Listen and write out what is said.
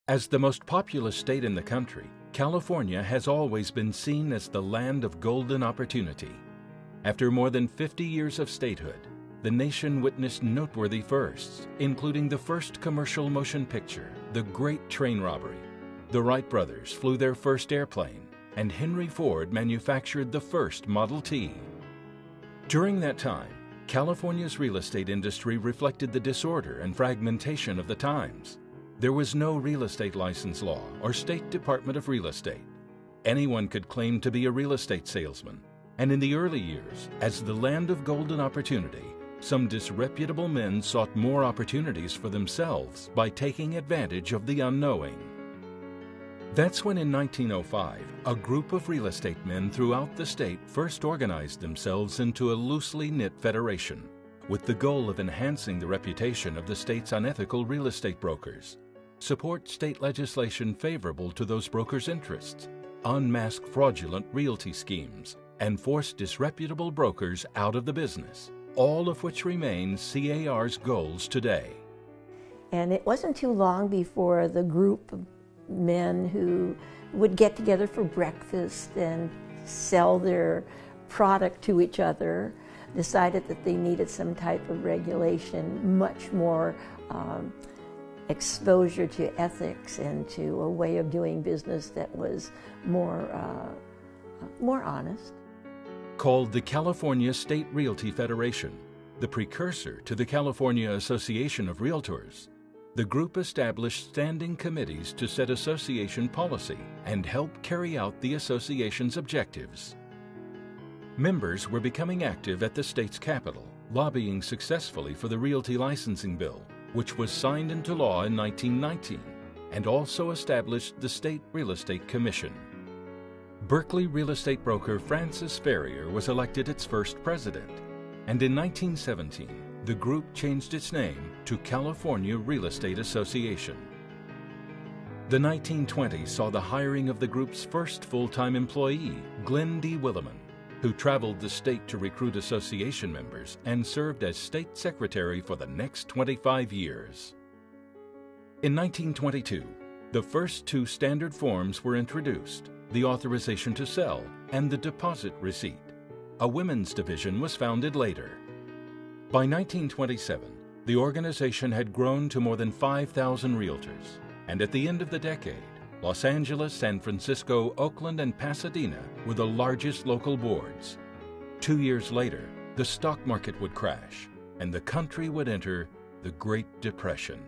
As the most populous state in the country, California has always been seen as the land of golden opportunity. After more than 50 years of statehood, the nation witnessed noteworthy firsts, including the first commercial motion picture, The Great Train Robbery. The Wright brothers flew their first airplane, and Henry Ford manufactured the first Model T. During that time, California's real estate industry reflected the disorder and fragmentation of the times. There was no real estate license law or State Department of Real Estate. Anyone could claim to be a real estate salesman, and in the early years, as the land of golden opportunity, some disreputable men sought more opportunities for themselves by taking advantage of the unknowing. That's when in 1905, a group of real estate men throughout the state first organized themselves into a loosely knit federation, with the goal of enhancing the reputation of the state's unethical real estate brokers, support state legislation favorable to those brokers' interests, unmask fraudulent realty schemes, and force disreputable brokers out of the business, all of which remain C.A.R.'s goals today. And it wasn't too long before the group of men who would get together for breakfast and sell their product to each other decided that they needed some type of regulation, much more exposure to ethics and to a way of doing business that was more honest. Called the California State Realty Federation, the precursor to the California Association of Realtors, the group established standing committees to set association policy and help carry out the association's objectives. Members were becoming active at the state's capital, lobbying successfully for the Realty Licensing Bill, which was signed into law in 1919, and also established the State Real Estate Commission. Berkeley real estate broker Francis Ferrier was elected its first president, and in 1917, the group changed its name to California Real Estate Association. The 1920s saw the hiring of the group's first full-time employee, Glenn D. Williman, who traveled the state to recruit association members and served as state secretary for the next 25 years. In 1922, the first two standard forms were introduced, the authorization to sell and the deposit receipt. A women's division was founded later. By 1927, the organization had grown to more than 5,000 realtors, and at the end of the decade, Los Angeles, San Francisco, Oakland, and Pasadena were the largest local boards. 2 years later, the stock market would crash, and the country would enter the Great Depression.